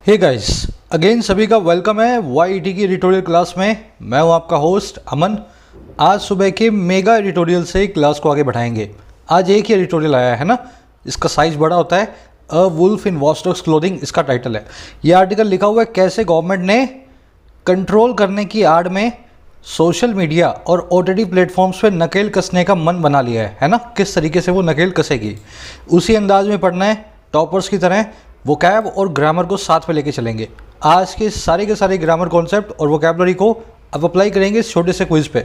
Hey guys, again सभी का welcome है YET की एडिटोरियल क्लास में। मैं हूं आपका होस्ट अमन। आज सुबह के मेगा एडिटोरियल से क्लास को आगे बढ़ाएंगे। आज एक ही एडिटोरियल आया है ना, इसका साइज़ बड़ा होता है। A wolf in watchdog's clothing इसका टाइटल है। ये आर्टिकल लिखा हुआ है कैसे गवर्नमेंट ने कंट्रोल करने की आड़ में सोशल मीडिया और OTT प्लेटफॉर्म्स पे नकेल कसने का मन बना लिया है ना। किस तरीके से वो नकेल कसेगी उसी अंदाज में पढ़ना है। टॉपर्स की तरह वोकैब और ग्रामर को साथ में लेके चलेंगे। आज के सारे ग्रामर कॉन्सेप्ट और वोकैबलरी को अब अप्लाई करेंगे इस छोटे से क्विज़ पे।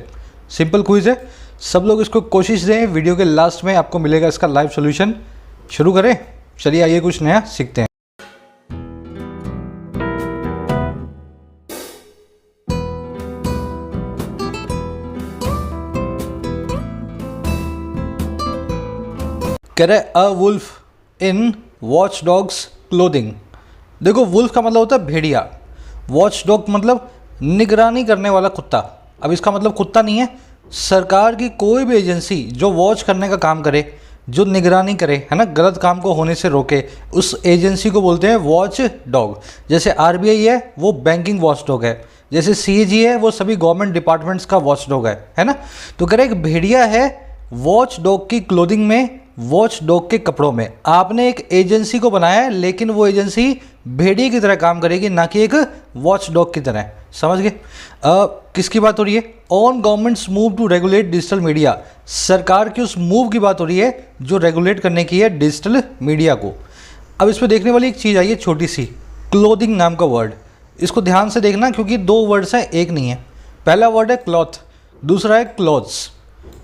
सिंपल क्विज़ है, सब लोग इसको कोशिश दें। वीडियो के लास्ट में आपको मिलेगा इसका लाइव सॉल्यूशन। शुरू करें, चलिए आइए कुछ नया सीखते हैं। कह रहे a wolf in watchdog's clothing. देखो, वुल्फ का मतलब होता है भेड़िया, वॉच डॉग मतलब निगरानी करने वाला कुत्ता। अब इसका मतलब कुत्ता नहीं है, सरकार की कोई भी एजेंसी जो वॉच करने का काम करे, जो निगरानी करे है ना, गलत काम को होने से रोके, उस एजेंसी को बोलते हैं वॉच डॉग। जैसे RBI है वो बैंकिंग वॉच डॉग है, जैसे CAG है वो सभी गवर्नमेंट डिपार्टमेंट्स का वॉच डॉग है ना। तो कह रहे एक भेड़िया है वॉच डॉग की क्लोथिंग में, वॉच डॉग के कपड़ों में। आपने एक एजेंसी को बनाया है, लेकिन वो एजेंसी भेड़िए की तरह काम करेगी, ना कि एक वॉच डॉग की तरह। समझ गए? किसकी बात हो रही है? On governments move to regulate digital media. सरकार की उस मूव की बात हो रही है जो रेगुलेट करने की है डिजिटल मीडिया को। अब इस पर देखने वाली एक चीज़ आई है छोटी सी, क्लोथिंग नाम का वर्ड। इसको ध्यान से देखना क्योंकि दो वर्ड्स हैं, एक नहीं है। पहला वर्ड है क्लॉथ, दूसरा है क्लॉथ्स।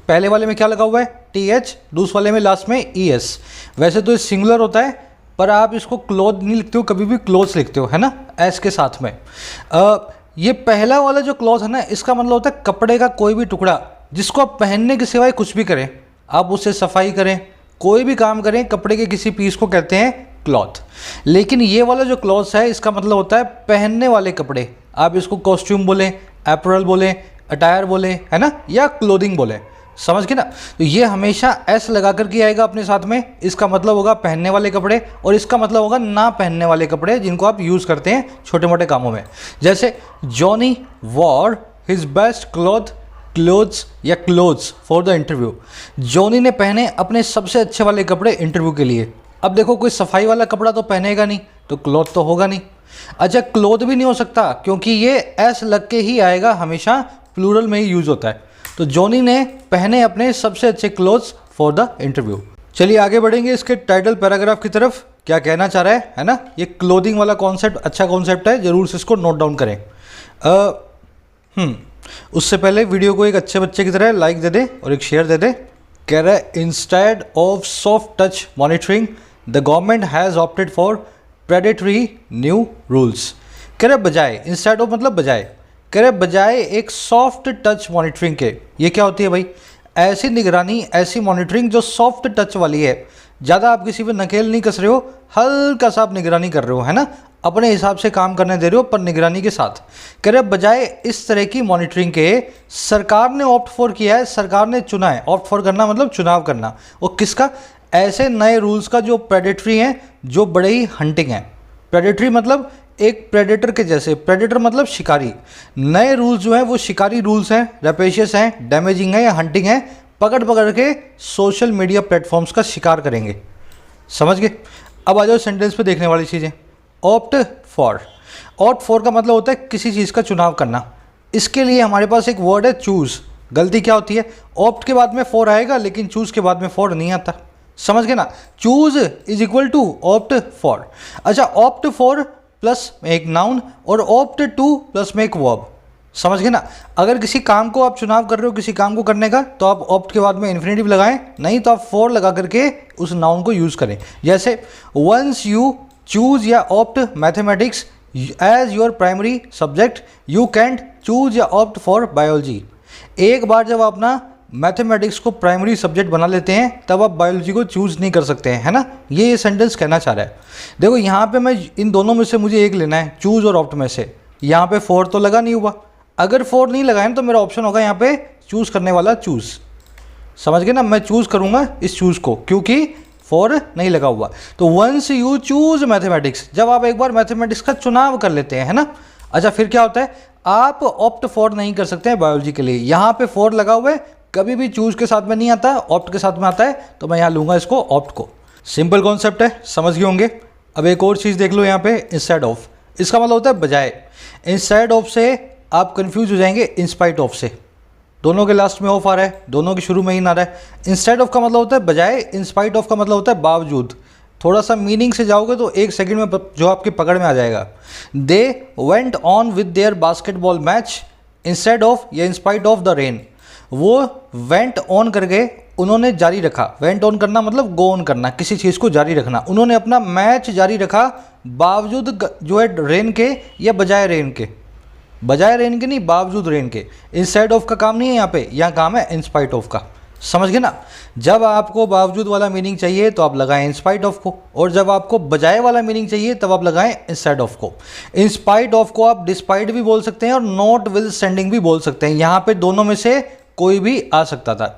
पहले वाले में क्या लगा हुआ है? TH, दूसरे वाले में लास्ट में ES। वैसे तो ये सिंगुलर होता है, पर आप इसको क्लॉथ नहीं लिखते हो, कभी भी क्लोथ्स लिखते हो है ना, S के साथ में। ये पहला वाला जो क्लॉथ है ना, इसका मतलब होता है कपड़े का कोई भी टुकड़ा जिसको आप पहनने के सिवाय कुछ भी करें, आप उससे सफाई करें, कोई भी काम करें, कपड़े के किसी पीस को कहते हैं क्लॉथ। लेकिन ये वाला जो क्लॉथ है इसका मतलब होता है पहनने वाले कपड़े। आप इसको कॉस्ट्यूम बोलें, एपरल बोलें, अटायर बोलें है ना, या क्लोथिंग बोलें। समझ गए ना? तो ये हमेशा S लगा कर के आएगा अपने साथ में। इसका मतलब होगा पहनने वाले कपड़े, और इसका मतलब होगा ना पहनने वाले कपड़े जिनको आप यूज़ करते हैं छोटे मोटे कामों में। जैसे Johnny wore his best clothes या clothes for the interview. Johnny ने पहने अपने सबसे अच्छे वाले कपड़े इंटरव्यू के लिए। अब देखो, कोई सफाई वाला कपड़ा तो पहनेगा नहीं, तो क्लॉथ तो होगा नहीं। अच्छा, क्लॉथ भी नहीं हो सकता क्योंकि ये S लग के ही आएगा, हमेशा प्लूरल में ही यूज़ होता है। तो जॉनी ने पहने अपने सबसे अच्छे क्लोथ्स फॉर द इंटरव्यू। चलिए आगे बढ़ेंगे इसके टाइटल पैराग्राफ की तरफ। क्या कहना चाह रहा है ना? ये क्लोथिंग वाला कॉन्सेप्ट अच्छा कॉन्सेप्ट है, जरूर से इसको नोट डाउन करें। उससे पहले वीडियो को एक अच्छे बच्चे की तरह लाइक दे दे और एक शेयर दे दे। कह रहा है instead of soft touch monitoring the government has opted for predatory new rules. कह रहे बजाय, इंस्टेड ऑफ मतलब बजाय, कह रहे बजाय एक सॉफ्ट टच मॉनिटरिंग के। ये क्या होती है भाई? ऐसी निगरानी, ऐसी मॉनिटरिंग जो सॉफ्ट टच वाली है। ज़्यादा आप किसी पे नकेल नहीं कस रहे हो, हल्का सा आप निगरानी कर रहे हो है ना, अपने हिसाब से काम करने दे रहे हो पर निगरानी के साथ। कह रहे बजाय इस तरह की मॉनिटरिंग के सरकार ने ऑप्ट फॉर किया है, सरकार ने चुना है। ऑप्ट फॉर करना मतलब चुनाव करना। और किसका? ऐसे नए रूल्स का जो प्रेडेटरी हैं, जो बड़े ही हंटिंग हैं। प्रेडेटरी मतलब एक प्रेडेटर के जैसे, प्रेडेटर मतलब शिकारी। नए रूल्स जो हैं वो शिकारी रूल्स हैं, रेपेशियस हैं, डैमेजिंग है या हंटिंग है, पकड़ पकड़ के सोशल मीडिया प्लेटफॉर्म्स का शिकार करेंगे। समझ गए? अब आ जाओ सेंटेंस पे देखने वाली चीज़ें। ऑप्ट फॉर, ऑप्ट फॉर का मतलब होता है किसी चीज़ का चुनाव करना। इसके लिए हमारे पास एक वर्ड है चूज़। गलती क्या होती है? ऑप्ट के बाद में फॉर आएगा, लेकिन चूज़ के बाद में फॉर नहीं आता। समझ गए ना? Choose is equal to opt for. अच्छा, ऑप्ट फॉर प्लस में एक नाउन और ऑप्ट टू प्लस में एक वर्ब। समझ गए ना? अगर किसी काम को आप चुनाव कर रहे हो किसी काम को करने का, तो आप ऑप्ट के बाद में इन्फिनेटिव लगाएं, नहीं तो आप फॉर लगा करके उस नाउन को यूज़ करें। जैसे वंस यू चूज या opt mathematics as your primary subject you can't choose या ऑप्ट फॉर बायोलॉजी। एक बार जब आप ना मैथमेटिक्स को प्राइमरी सब्जेक्ट बना लेते हैं, तब आप बायोलॉजी को चूज़ नहीं कर सकते हैं है ना। ये सेंटेंस कहना चाह रहा है। देखो, यहाँ पे मैं इन दोनों में से मुझे एक लेना है, चूज़ और ऑप्ट में से। यहाँ पे फॉर तो लगा नहीं हुआ। अगर फॉर नहीं लगाए तो मेरा ऑप्शन होगा यहाँ पे चूज़ करने वाला चूज़। समझ गए ना? मैं चूज़ करूँगा इस चूज़ को, क्योंकि फॉर नहीं लगा हुआ। तो वंस यू चूज मैथमेटिक्स, जब आप एक बार मैथमेटिक्स का चुनाव कर लेते हैं, है ना, अच्छा फिर क्या होता है, आप ऑप्ट फॉर नहीं कर सकते हैं बायोलॉजी के लिए। यहाँ पे फॉर लगा हुआ है, कभी भी चूज के साथ में नहीं आता, ऑप्ट के साथ में आता है, तो मैं यहाँ लूँगा इसको ऑप्ट को। सिंपल कॉन्सेप्ट है, समझ गए होंगे। अब एक और चीज़ देख लो यहाँ पे, इंस्टेड ऑफ, इसका मतलब होता है बजाय। इंस्टेड ऑफ से आप कंफ्यूज हो जाएंगे इंस्पाइट ऑफ से, दोनों के लास्ट में ऑफ आ रहा है, दोनों के शुरू में ही ना रहा है। इंस्टेड ऑफ का मतलब होता है बजाय, इंस्पाइट ऑफ का मतलब होता है बावजूद। थोड़ा सा मीनिंग से जाओगे तो एक सेकंड में जो आपकी पकड़ में आ जाएगा। They went on with their basketball match instead of या इंस्पाइट ऑफ द रेन। वो वेंट ऑन करके उन्होंने जारी रखा, वेंट ऑन करना मतलब गो ऑन करना, किसी चीज़ को जारी रखना। उन्होंने अपना मैच जारी रखा बावजूद जो है रेन के या बजाय रेन के, बजाय रेन के नहीं, बावजूद रेन के। इंस्टेड ऑफ का काम नहीं है यहाँ पे, यहाँ काम है इंस्पाइट ऑफ का। समझ गए ना। जब आपको बावजूद वाला मीनिंग चाहिए तो आप लगाएं इंस्पाइट ऑफ को, और जब आपको बजाय वाला मीनिंग चाहिए तब आप लगाएं इंस्टेड ऑफ को। इंस्पाइट ऑफ को आप डिस्पाइट भी बोल सकते हैं और नॉट विल स्टैंडिंग भी बोल सकते हैं, यहाँ पे दोनों में से कोई भी आ सकता था।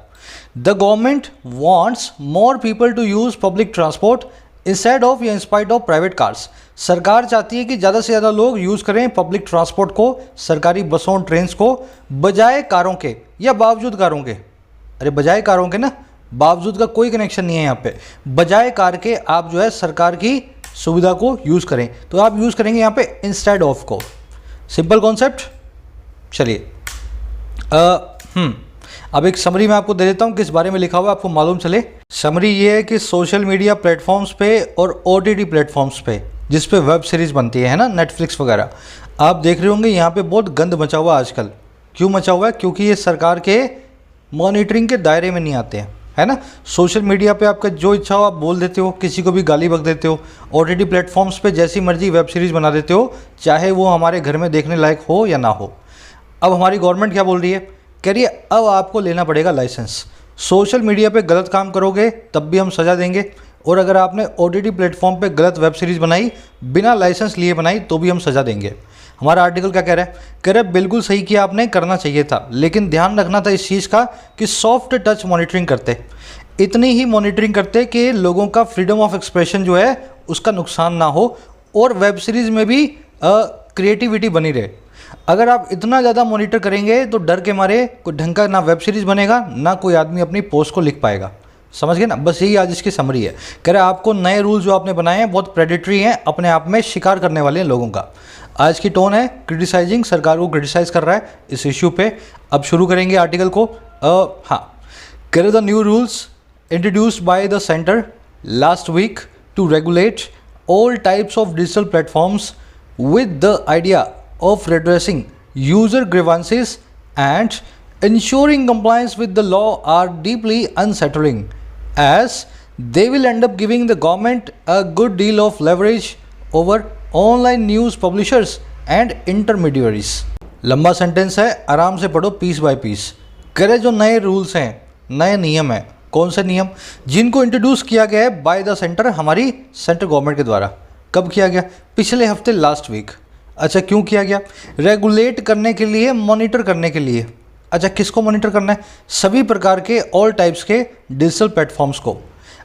The government wants more people to use public transport instead of या इंस्पाइट ऑफ प्राइवेट कार्स। सरकार चाहती है कि ज़्यादा से ज़्यादा लोग यूज़ करें पब्लिक ट्रांसपोर्ट को, सरकारी बसों ट्रेन्स को, बजाय कारों के या बावजूद कारों के। अरे बजाय कारों के ना, बावजूद का कोई कनेक्शन नहीं है यहाँ पे। बजाय कार के आप जो है सरकार की सुविधा को यूज़ करें, तो आप यूज़ करेंगे यहाँ पे इंस्टेड ऑफ को। Simple concept. चलिए अब एक समरी मैं आपको दे देता हूँ, किस बारे में लिखा हुआ है आपको मालूम चले। समरी ये है कि सोशल मीडिया प्लेटफॉर्म्स पे और OTT प्लेटफॉर्म्स पे, जिस पे वेब सीरीज़ बनती है ना, नेटफ्लिक्स वगैरह, आप देख रहे होंगे यहाँ पे बहुत गंद मचा हुआ है आजकल। क्यों मचा हुआ है? क्योंकि ये सरकार के मॉनिटरिंग के दायरे में नहीं आते हैं, है ना। सोशल मीडिया पे आपका जो इच्छा हो आप बोल देते हो, किसी को भी गाली बक देते हो। OTT प्लेटफॉर्म्स पे जैसी मर्जी वेब सीरीज़ बना देते हो, चाहे वो हमारे घर में देखने लायक हो या ना हो। अब हमारी गवर्नमेंट क्या बोल रही है? कह रही है अब आपको लेना पड़ेगा लाइसेंस। सोशल मीडिया पे गलत काम करोगे तब भी हम सज़ा देंगे, और अगर आपने OTT प्लेटफॉर्म पे गलत वेब सीरीज़ बनाई, बिना लाइसेंस लिए बनाई, तो भी हम सज़ा देंगे। हमारा आर्टिकल क्या कह रहा है? कह रहा है बिल्कुल सही किया आपने, करना चाहिए था, लेकिन ध्यान रखना था इस चीज़ का कि सॉफ्ट टच मॉनिटरिंग करते, इतनी ही मॉनिटरिंग करते कि लोगों का फ्रीडम ऑफ एक्सप्रेशन जो है उसका नुकसान ना हो, और वेब सीरीज़ में भी क्रिएटिविटी बनी रहे। अगर आप इतना ज़्यादा मॉनिटर करेंगे तो डर के मारे कोई ढंग का ना वेब सीरीज़ बनेगा, ना कोई आदमी अपनी पोस्ट को लिख पाएगा। समझ गए ना। बस यही आज इसकी समरी है। कह रहे आपको नए रूल जो आपने बनाए हैं बहुत प्रेडिटरी हैं, अपने आप में शिकार करने वाले हैं लोगों का। आज की टोन है क्रिटिसाइजिंग, सरकार को क्रिटिसाइज कर रहा है इस इश्यू पे। अब शुरू करेंगे आर्टिकल को। हाँ, कह रहे the new rules introduced by the centre last week to regulate all types of digital platforms with the idea of redressing user grievances and ensuring compliance with the law are deeply unsettling, as they will end up giving the government a good deal of leverage over online news publishers and intermediaries। लंबा sentence है, आराम से पढ़ो piece bye piece. करे जो नए rules हैं, नए नियम हैं, कौन से नियम? जिनको इंट्रोड्यूस किया गया है बाय द सेंटर, हमारी सेंट्रल गवर्नमेंट के द्वारा। कब किया गया? पिछले हफ्ते, लास्ट वीक। अच्छा, क्यों किया गया? रेगुलेट करने के लिए, मॉनिटर करने के लिए। अच्छा, किसको मॉनिटर करना है? सभी प्रकार के ऑल टाइप्स के डिजिटल प्लेटफॉर्म्स को।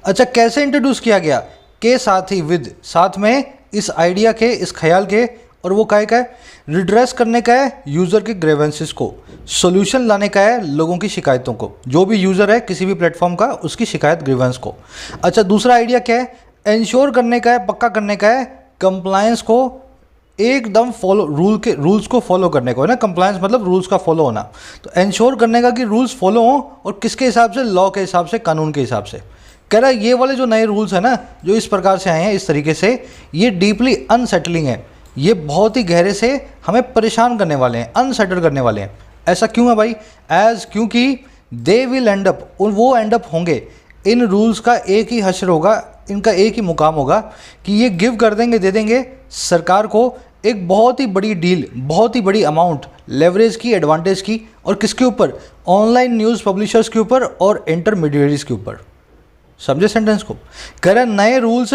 अच्छा, कैसे इंट्रोड्यूस किया गया? के साथ ही, विद, साथ में, इस आइडिया के, इस ख्याल के, और वो का है रिड्रेस करने का है यूज़र के ग्रेवेंसेस को, सोल्यूशन लाने का है लोगों की शिकायतों को, जो भी यूज़र है किसी भी प्लेटफॉर्म का, उसकी शिकायत, ग्रीवेंस को। अच्छा, दूसरा आइडिया क्या है? इंश्योर करने का है, पक्का करने का है कंप्लायंस को, एकदम फॉलो, रूल्स को फॉलो करने को है ना। कंप्लायंस मतलब रूल्स का फॉलो होना, तो इंश्योर करने का कि रूल्स फॉलो हों, और किसके हिसाब से? लॉ के हिसाब से, कानून के हिसाब से। कह रहा है ये वाले जो नए रूल्स हैं ना, जो इस प्रकार से आए हैं, इस तरीके से, ये डीपली अनसेटलिंग है, ये बहुत ही गहरे से हमें परेशान करने वाले हैं, अनसेटल करने वाले हैं। ऐसा क्यों है भाई? क्योंकि दे विल एंड अप, वो एंड अप होंगे, इन रूल्स का एक ही हश्र होगा, इनका एक ही मुकाम होगा कि ये गिव कर देंगे, दे देंगे सरकार को एक बहुत ही बड़ी डील, बहुत ही बड़ी अमाउंट, लेवरेज की, एडवांटेज की, और किसके ऊपर? ऑनलाइन न्यूज़ पब्लिशर्स के ऊपर और इंटरमीडिएटरीज के ऊपर। समझे सेंटेंस को? कह रहे नए रूल्स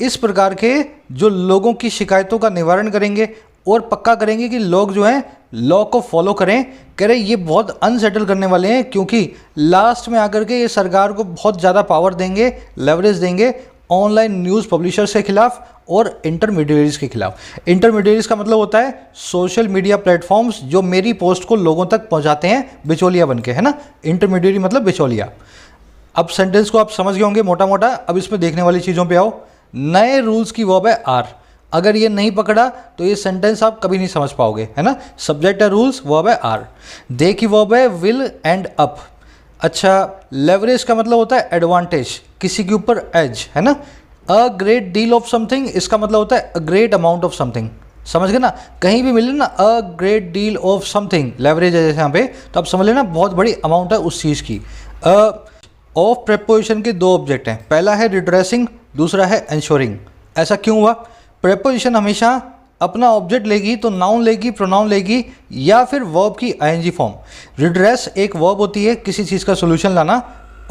इस प्रकार के जो लोगों की शिकायतों का निवारण करेंगे, और पक्का करेंगे कि लोग जो हैं लॉ को फॉलो करें। कह रहे ये बहुत अनसेटल करने वाले हैं, क्योंकि लास्ट में आकर के ये सरकार को बहुत ज़्यादा पावर देंगे, लेवरेज देंगे ऑनलाइन न्यूज़ पब्लिशर्स के खिलाफ और इंटरमीडिएरीज के खिलाफ। इंटरमीडिएरीज का मतलब होता है सोशल मीडिया प्लेटफॉर्म्स जो मेरी पोस्ट को लोगों तक पहुंचाते हैं बिचौलिया बन के, है ना। इंटरमीडिएरी मतलब बिचौलिया। अब सेंटेंस को आप समझ गए होंगे मोटा मोटा। अब इसमें देखने वाली चीज़ों पे आओ। नए रूल्स की वर्ब है आर। अगर ये नहीं पकड़ा तो ये सेंटेंस आप कभी नहीं समझ पाओगे, है ना। सब्जेक्ट है रूल्स, वर्ब है आर। दे की वर्ब है विल एंड अप। अच्छा, लेवरेज का मतलब होता है एडवांटेज, किसी के ऊपर एज, है ना। A great deal of something, इसका मतलब होता है a great amount of something. समझ गए ना, कहीं भी मिले ना a great deal of something, leverage है जैसे यहाँ पे, तो आप समझ लेना बहुत बड़ी अमाउंट है उस चीज़ की। ऑफ प्रेपोजिशन के दो ऑब्जेक्ट हैं, पहला है रिड्रेसिंग, दूसरा है एंश्योरिंग। ऐसा क्यों हुआ? प्रेपोजिशन हमेशा अपना ऑब्जेक्ट लेगी तो नाउन लेगी, प्रोनाउन लेगी, या फिर वर्ब की आईएनजी फॉर्म। रिड्रेस एक वर्ब होती है किसी चीज़ का सोल्यूशन लाना,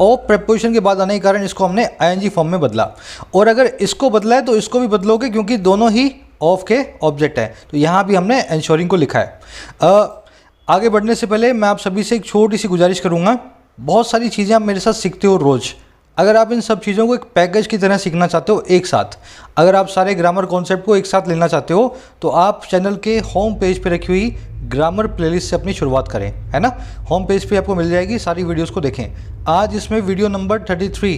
और प्रेपोजिशन के बाद आने के कारण इसको हमने आईएनजी फॉर्म में बदला। और अगर इसको बदला है तो इसको भी बदलोगे, क्योंकि दोनों ही ऑफ के ऑब्जेक्ट हैं। तो यहाँ भी हमने एंश्योरिंग को लिखा है। आगे बढ़ने से पहले मैं आप सभी से एक छोटी सी गुजारिश करूँगा। बहुत सारी चीज़ें आप मेरे साथ सीखते हो रोज़। अगर आप इन सब चीज़ों को एक पैकेज की तरह सीखना चाहते हो एक साथ, अगर आप सारे ग्रामर कॉन्सेप्ट को एक साथ लेना चाहते हो, तो आप चैनल के होम पेज पे रखी हुई ग्रामर प्लेलिस्ट से अपनी शुरुआत करें, है ना। होम पेज पे आपको मिल जाएगी, सारी वीडियोस को देखें। आज इसमें वीडियो नंबर 33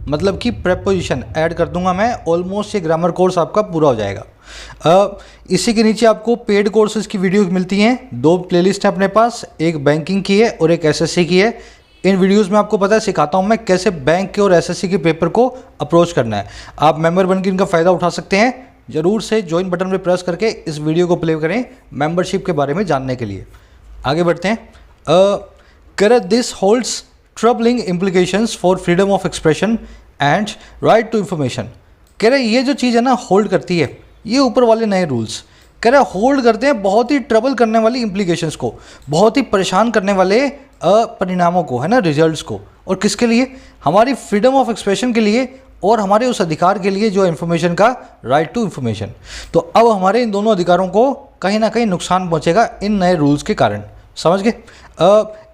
मतलब कि प्रेपोजिशन ऐड कर दूंगा मैं। ऑलमोस्ट ये ग्रामर कोर्स आपका पूरा हो जाएगा। इसी के नीचे आपको पेड कोर्सेज की वीडियोस मिलती हैं। दो प्लेलिस्ट है अपने पास, एक बैंकिंग की है और एक एसएससी की है। इन वीडियोस में आपको पता है सिखाता हूं मैं कैसे बैंक के और एसएससी के पेपर को अप्रोच करना है। आप मेंबर बनकर इनका फ़ायदा उठा सकते हैं। ज़रूर से ज्वाइन बटन पर प्रेस करके इस वीडियो को प्ले करें मेंबरशिप के बारे में जानने के लिए। आगे बढ़ते हैं। कर this holds troubling implications for freedom of expression and right to information. कह रहे ये जो चीज़ है ना होल्ड करती है, ये ऊपर वाले नए रूल्स कह रहे होल्ड करते हैं बहुत ही ट्रबल करने वाली इम्प्लीकेशंस को, बहुत ही परेशान करने वाले परिणामों को, है ना, रिजल्ट्स को। और किसके लिए? हमारी फ्रीडम ऑफ एक्सप्रेशन के लिए और हमारे उस अधिकार के लिए जो इन्फॉर्मेशन का राइट टू इन्फॉर्मेशन। तो अब हमारे इन दोनों अधिकारों को कहीं ना कहीं नुकसान पहुंचेगा इन नए रूल्स के कारण। समझ गए?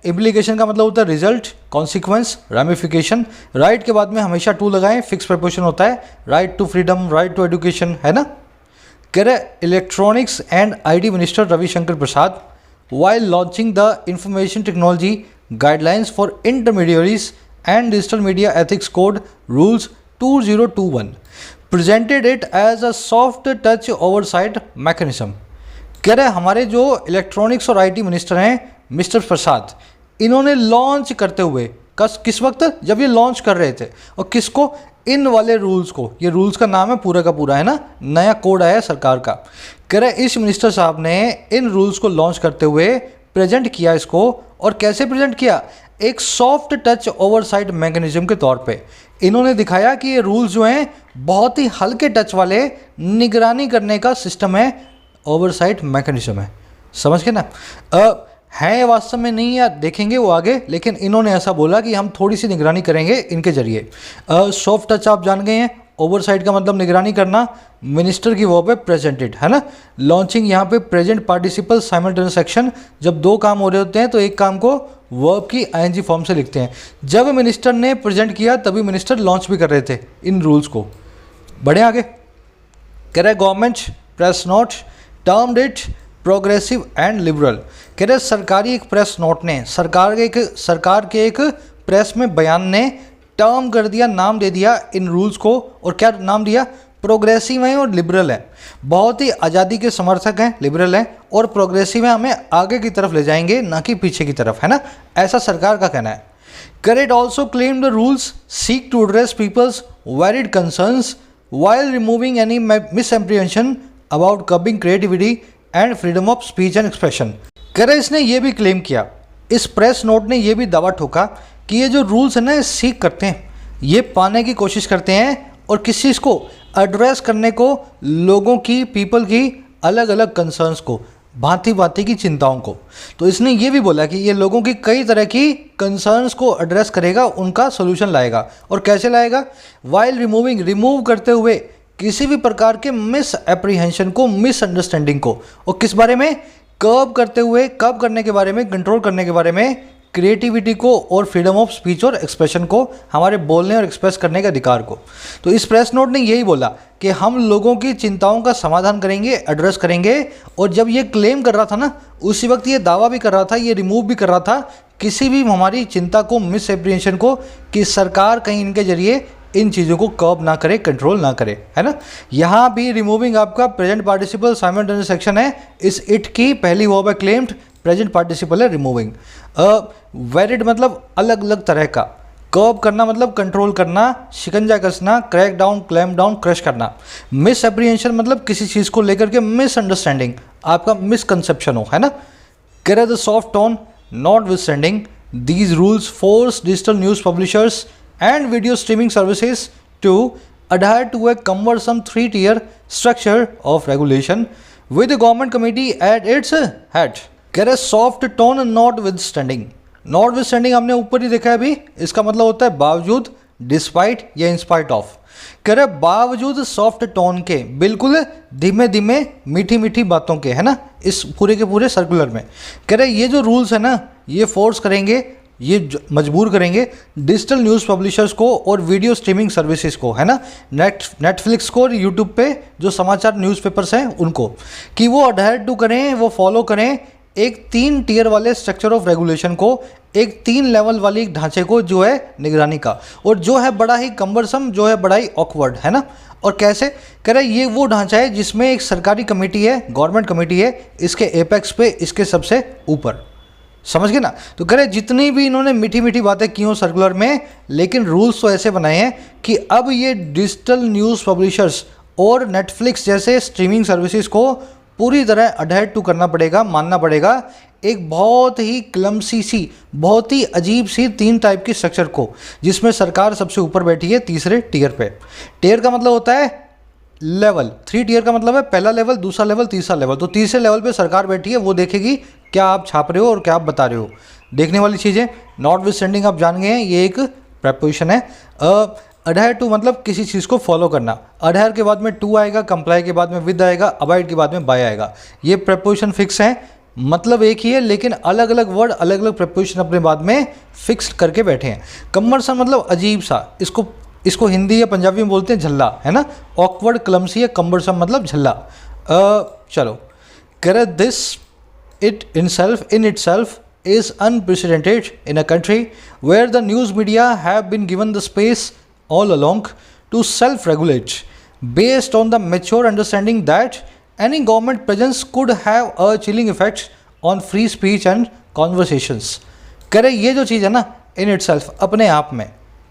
इम्प्लीकेशन का मतलब होता है रिजल्ट, कॉन्सिक्वेंस, रामिफिकेशन। राइट के बाद में हमेशा टू लगाएं, फिक्स प्रपोजिशन होता है। Right to freedom, right to education, है ना। कह रहे electronics and IT minister Ravishankar Prasad while launching the information technology guidelines for intermediaries and digital media ethics code rules 2021 presented it as a soft touch oversight mechanism। कह रहे हमारे जो electronics और IT minister हैं मिस्टर प्रसाद, इन्होंने लॉन्च करते हुए किस वक्त, जब ये लॉन्च कर रहे थे, और किसको? इन वाले रूल्स को। ये रूल्स का नाम है पूरा का पूरा, है ना, नया कोड आया सरकार का। कह रहे इस मिनिस्टर साहब ने इन रूल्स को लॉन्च करते हुए प्रेजेंट किया इसको। और कैसे प्रेजेंट किया? एक सॉफ्ट टच ओवरसाइट मैकेनिज्म के तौर पे इन्होंने दिखाया कि ये रूल्स जो हैं बहुत ही हल्के टच वाले निगरानी करने का सिस्टम है, ओवरसाइट मैकेनिज्म है। समझ के ना? है वास्तव में नहीं है, देखेंगे वो आगे, लेकिन इन्होंने ऐसा बोला कि हम थोड़ी सी निगरानी करेंगे इनके जरिए। सॉफ्ट टच आप जान गए हैं, ओवरसाइट का मतलब निगरानी करना। मिनिस्टर की वर्ब है प्रेजेंटेड, है ना। लॉन्चिंग यहाँ पे प्रेजेंट पार्टिसिपल साइमल्टेनियस एक्शन, जब दो काम हो रहे होते हैं तो एक काम को वर्ब की आईएनजी फॉर्म से लिखते हैं। जब मिनिस्टर ने प्रेजेंट किया तभी मिनिस्टर लॉन्च भी कर रहे थे इन रूल्स को। बढ़े आगे। कह रहे government press note termed it progressive and liberal. कह रहे सरकारी एक प्रेस नोट ने, सरकार के एक प्रेस में बयान ने टर्म कर दिया, नाम दे दिया इन रूल्स को। और क्या नाम दिया? प्रोग्रेसिव है और लिबरल है। बहुत ही आज़ादी के समर्थक हैं, लिबरल हैं और प्रोग्रेसिव हैं, हमें आगे की तरफ ले जाएंगे ना कि पीछे की तरफ, है ना, ऐसा सरकार का कहना है। कर it also claim the rules seek to address people's valid concerns while removing any misapprehension about curbing creativity and freedom of speech and expression। कह रहे इसने ये भी क्लेम किया, इस प्रेस नोट ने ये भी दावा ठोका कि ये जो रूल्स है ना सीख करते हैं, ये पाने की कोशिश करते हैं और किस चीज़ को? एड्रेस करने को, लोगों की, पीपल की अलग अलग कंसर्न्स को, भांति भांति की चिंताओं को। तो इसने ये भी बोला कि ये लोगों की कई तरह की कंसर्न्स को एड्रेस करेगा, उनका सोल्यूशन लाएगा। और कैसे लाएगा? वाइल रिमूविंग, रिमूव करते हुए किसी भी प्रकार के मिस एप्रीहेंशन को, मिसअंडरस्टैंडिंग को, और किस बारे में, कर्ब करते हुए, कर्ब करने के बारे में, कंट्रोल करने के बारे में, क्रिएटिविटी को और फ्रीडम ऑफ स्पीच और एक्सप्रेशन को, हमारे बोलने और एक्सप्रेस करने के अधिकार को। तो इस प्रेस नोट ने यही बोला कि हम लोगों की चिंताओं का समाधान करेंगे, एड्रेस करेंगे। और जब ये क्लेम कर रहा था ना, उसी वक्त ये दावा भी कर रहा था, ये रिमूव भी कर रहा था किसी भी हमारी चिंता को, मिस एप्रीहेंशन को, कि सरकार कहीं इनके जरिए इन चीज़ों को कर्ब ना करे, कंट्रोल ना करे, है ना। यहाँ भी रिमूविंग आपका प्रेजेंट पार्टिसिपल साइमल्टेनियस एक्शन है। इस इट की पहली वर्ब है क्लेम्ड, प्रेजेंट पार्टिसिपल है रिमूविंग। वेरिड मतलब अलग अलग तरह का, कर्ब करना मतलब कंट्रोल करना, शिकंजा कसना, crack down, clam down, crush करना। मिस एप्रीहेंशन मतलब किसी चीज़ को लेकर के मिसअंडरस्टैंडिंग, आपका मिसकंसेप्शन हो, है ना। करे the soft tone, not withstanding these rules force digital news publishers and video streaming services to adhere to a cumbersome 3-tier structure of regulation with the government committee at its head. कह रहे soft tone notwithstanding. Notwithstanding हमने ऊपर ही देखा है अभी, इसका मतलब होता है बावजूद, डिस्पाइट या इन स्पाइट ऑफ। कह रहे बावजूद सॉफ्ट टोन के, बिल्कुल धीमे धीमे मीठी मीठी बातों के, है ना, इस पूरे के पूरे सर्कुलर में। कह रहे ये जो रूल्स है ना, ये फोर्स करेंगे, ये मजबूर करेंगे डिजिटल न्यूज़ पब्लिशर्स को और वीडियो स्ट्रीमिंग सर्विसेज को, है ना, नेटफ्लिक्स को और यूट्यूब पे जो समाचार न्यूज़पेपर्स हैं उनको, कि वो अडहेयर टू करें, वो फॉलो करें एक 3 टियर वाले स्ट्रक्चर ऑफ रेगुलेशन को, एक 3 लेवल वाली एक ढांचे को जो है निगरानी का, और जो है बड़ा ही कम्बरसम, जो है बड़ा ही ऑकवर्ड, है ना। और कैसे कह रहे ये वो ढांचा है जिसमें एक सरकारी कमेटी है, गवर्नमेंट कमेटी है, इसके एपेक्स पे, इसके सबसे ऊपर, समझ गए ना। तो कह रहे जितनी भी इन्होंने मीठी मीठी बातें की हो सर्कुलर में, लेकिन रूल्स तो ऐसे बनाए हैं कि अब ये डिजिटल न्यूज़ पब्लिशर्स और नेटफ्लिक्स जैसे स्ट्रीमिंग सर्विसेज को पूरी तरह अडहेयर टू करना पड़ेगा, मानना पड़ेगा एक बहुत ही क्लमसी सी, बहुत ही अजीब सी 3 टाइप की स्ट्रक्चर को, जिसमें सरकार सबसे ऊपर बैठी है तीसरे टियर पे। टियर का मतलब होता है लेवल, 3 टियर का मतलब है पहला लेवल, दूसरा लेवल, तीसरा लेवल। तो तीसरे लेवल पे सरकार बैठी है, वो देखेगी क्या आप छाप रहे हो और क्या आप बता रहे हो, देखने वाली चीज़ें। नॉटविथस्टैंडिंग आप जान गए हैं, ये एक प्रेपोजिशन है। अडहेयर टू मतलब किसी चीज़ को फॉलो करना, अडहेयर के बाद में टू आएगा, कंप्लाई के बाद में विद आएगा, अबाइड के बाद में बाय आएगा। ये प्रेपोजिशन फिक्स है, मतलब एक ही है, लेकिन अलग अलग वर्ड, अलग अलग प्रेपोजिशन अपने बाद में फिक्स करके बैठे हैं। कमर्सन मतलब अजीब सा, इसको हिंदी या पंजाबी में बोलते हैं झल्ला, है ना। ऑकवर्ड, क्लमसी या कम्बरसम मतलब झल्ला। चलो, करे this it in itself is unprecedented in a country where the news media have been given the space all along to self-regulate based on the mature understanding that any government presence could have a chilling effect on free speech and conversations. करे ये जो चीज़ है ना, in itself, अपने आप में,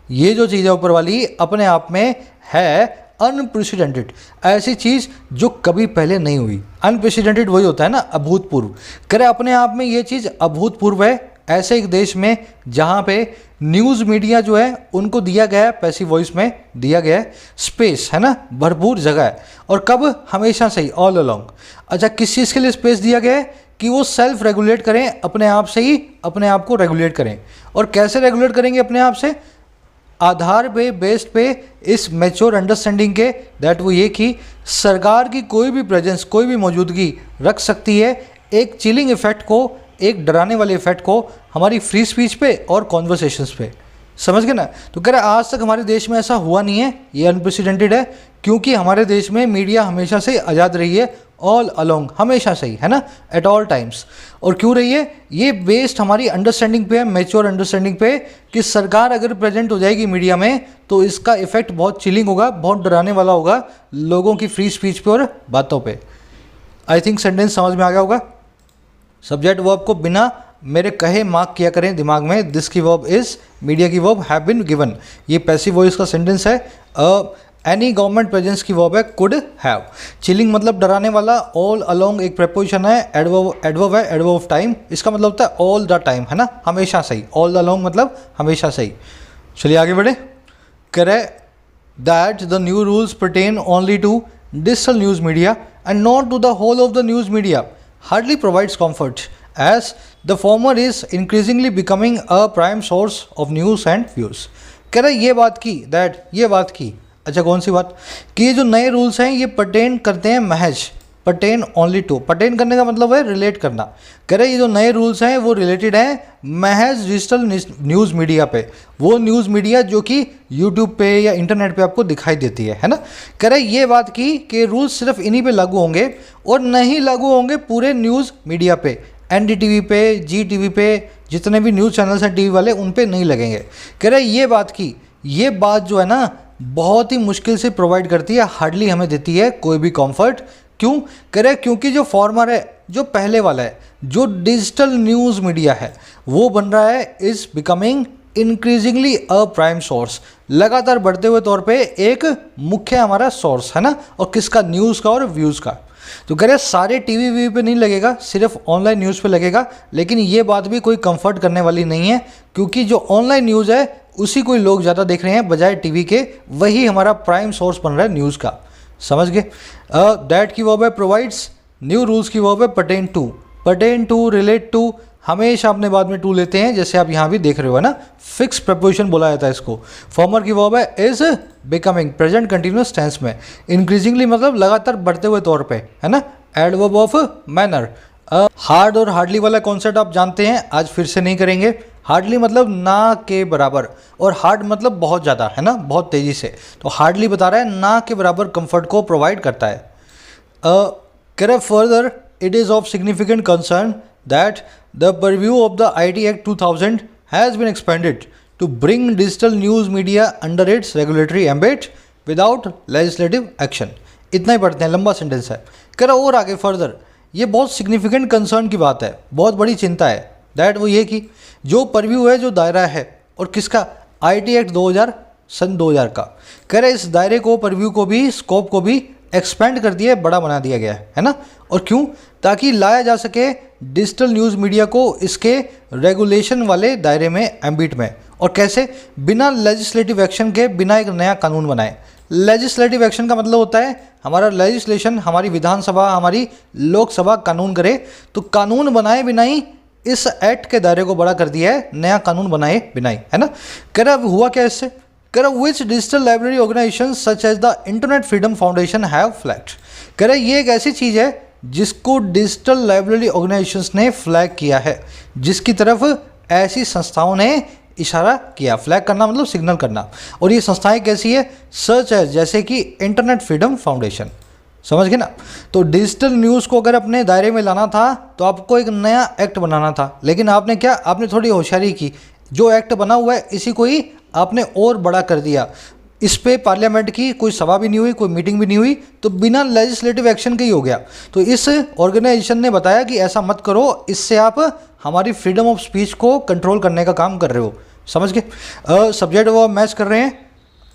ये जो चीज़ है ऊपर वाली अपने आप में है अनप्रेसिडेंटेड, ऐसी चीज़ जो कभी पहले नहीं हुई। अनप्रेसिडेंटेड वही होता है ना, अभूतपूर्व। करे अपने आप में ये चीज़ अभूतपूर्व है ऐसे एक देश में जहाँ पे न्यूज़ मीडिया जो है उनको दिया गया है, पैसिव वॉइस में दिया गया है स्पेस, है ना, भरपूर जगह है। और कब, हमेशा से ही, ऑल अलोंग। अच्छा, किस चीज़ के लिए स्पेस दिया गया है? कि वो सेल्फ रेगुलेट करें, अपने आप से ही अपने आप को रेगुलेट करें। और कैसे रेगुलेट करेंगे अपने आप से? आधार पे, बेस्ड पे इस मैच्योर अंडरस्टैंडिंग के, दैट वो ये कि सरकार की कोई भी प्रेजेंस, कोई भी मौजूदगी रख सकती है एक चिलिंग इफेक्ट को, एक डराने वाले इफेक्ट को हमारी फ्री स्पीच पे और कॉन्वर्सेशंस पे। समझ गए ना। तो कह रहे आज तक हमारे देश में ऐसा हुआ नहीं है, ये अनप्रेसिडेंटेड है, क्योंकि हमारे देश में मीडिया हमेशा से आज़ाद रही है, ऑल अलोंग, हमेशा से ही, है ना, एट ऑल टाइम्स। और क्यों रही है? ये बेस्ड हमारी अंडरस्टैंडिंग पे है, मैच्योर अंडरस्टैंडिंग पे, कि सरकार अगर प्रेजेंट हो जाएगी मीडिया में तो इसका इफेक्ट बहुत चिलिंग होगा, बहुत डराने वाला होगा लोगों की फ्री स्पीच पे और बातों पे। आई थिंक सेंटेंस समझ में आ गया होगा। सब्जेक्ट वर्ब को बिना मेरे कहे मार्क किया करें दिमाग में। दिस की वर्ब इज, मीडिया की वर्ब हैव बीन गिवन, ये पैसिव वॉइस का सेंटेंस है। एनी गवर्नमेंट प्रेजेंस की वर्ब है कुड हैव। चिलिंग मतलब डराने वाला। ऑल अलोंग एक प्रेपोजिशन है, एडवर्ब है, एडवर्ब ऑफ टाइम, इसका मतलब होता है ऑल द टाइम, है ना, हमेशा सही। ऑल अलोंग मतलब हमेशा सही। चलिए आगे बढ़े। करे that the new rules pertain only to digital news media and not to the whole of the news media hardly provides comfort, as the former is increasingly becoming a prime source of news and views. कह रहे ये बात की, that ये बात की अच्छा कौन सी बात? कि ये जो नए रूल्स हैं ये पर्टेन करते हैं महज, पर्टेन ओनली टू, पर्टेन करने का मतलब है रिलेट करना। कह रहे ये जो नए रूल्स हैं वो रिलेटेड हैं महज डिजिटल न्यूज़ मीडिया पे, वो न्यूज़ मीडिया जो कि यूट्यूब पे या इंटरनेट पे आपको दिखाई देती है ना। कह रहे ये बात की कि रूल्स सिर्फ इन्हीं पे लागू होंगे और नहीं लागू होंगे पूरे न्यूज़ मीडिया पे, NDTV पे, GTV पे, जितने भी न्यूज़ चैनल्स हैं टीवी वाले उन पे नहीं लगेंगे। कह रहे ये बात की, ये बात जो है ना बहुत ही मुश्किल से प्रोवाइड करती है, हार्डली हमें देती है कोई भी कंफर्ट। क्यों? कह रहे क्योंकि जो फॉर्मर है, जो पहले वाला है, जो डिजिटल न्यूज़ मीडिया है वो बन रहा है, is becoming increasingly a prime source, लगातार बढ़ते हुए तौर पे एक मुख्य हमारा सोर्स है ना, और किसका? न्यूज़ का और व्यूज़ का। तो कह रहे सारे टीवी वीवी पे नहीं लगेगा, सिर्फ ऑनलाइन न्यूज़ पे लगेगा। लेकिन ये बात भी कोई कंफर्ट करने वाली नहीं है, क्योंकि जो ऑनलाइन न्यूज़ है उसी को लोग ज़्यादा देख रहे हैं बजाय टीवी के, वही हमारा प्राइम सोर्स बन रहा है न्यूज़ का। समझ गए? दैट की वर्ब है प्रोवाइड्स, न्यू रूल्स की वर्ब है pertain to, pertain to, relate to, हमेशा अपने बाद में टू लेते हैं, जैसे आप यहाँ भी देख रहे हो है ना, फिक्स प्रपोजिशन बोला जाता है इसको। फॉर्मर की वर्ब है is becoming, present continuous tense में, इंक्रीजिंगली मतलब लगातार बढ़ते हुए तौर पे है ना, एडवर्ब ऑफ मैनर। हार्ड और हार्डली वाला कॉन्सेप्ट आप जानते हैं, आज फिर से नहीं करेंगे। हार्डली मतलब ना के बराबर, और हार्ड मतलब बहुत ज़्यादा है ना, बहुत तेज़ी से। तो हार्डली बता रहा है ना के बराबर कंफर्ट को प्रोवाइड करता है। Correct further it is of significant concern that the purview of the IT Act 2000 has been expanded to bring digital news media under its regulatory ambit without legislative action. इतना ही पढ़ते हैं, लंबा sentence है। कह रहा और आगे फर्दर, ये बहुत सिग्निफिकेंट कंसर्न की बात है, बहुत बड़ी चिंता है। दैट वो ये कि जो परव्यू है, जो दायरा है, और किसका? IT Act 2000 सन 2000 का। कह रहे इस दायरे को, परव्यू को भी, स्कोप को भी एक्सपेंड कर दिया है, बड़ा बना दिया गया है ना। और क्यों? ताकि लाया जा सके डिजिटल न्यूज़ मीडिया को इसके रेगुलेशन वाले दायरे में, एम्बिट में। और कैसे? बिना लेजिस्लेटिव एक्शन के, बिना एक नया कानून बनाए। लेजिस्लेटिव एक्शन का मतलब होता है हमारा लेजिस्लेशन, हमारी विधानसभा, हमारी लोकसभा कानून करे, तो कानून बनाए बिना ही इस एक्ट के दायरे को बड़ा कर दिया है, नया कानून बनाए बिना ही, है ना। कह रहा हुआ क्या इससे? कह रहा which digital library organisation such as the internet freedom foundation have flagged. कह रहा ये एक ऐसी चीज़ है जिसको डिजिटल लाइब्रेरी ऑर्गेनाइजेशंस ने फ्लैग किया है, जिसकी तरफ ऐसी संस्थाओं ने इशारा किया। फ्लैग करना मतलब सिग्नल करना। और ये संस्थाएं कैसी है? सच है, जैसे कि इंटरनेट फ्रीडम फाउंडेशन। समझ गए ना। तो डिजिटल न्यूज़ को अगर अपने दायरे में लाना था तो आपको एक नया एक्ट बनाना था, लेकिन आपने क्या? आपने थोड़ी होशियारी की, जो एक्ट बना हुआ है इसी को ही आपने और बड़ा कर दिया। इस पे पार्लियामेंट की कोई सभा भी नहीं हुई, कोई मीटिंग भी नहीं हुई, तो बिना लेजिस्लेटिव एक्शन के ही हो गया। तो इस ऑर्गेनाइजेशन ने बताया कि ऐसा मत करो, इससे आप हमारी फ्रीडम ऑफ स्पीच को कंट्रोल करने का काम कर रहे हो। समझ गए? सब्जेक्ट वो मैच कर रहे हैं।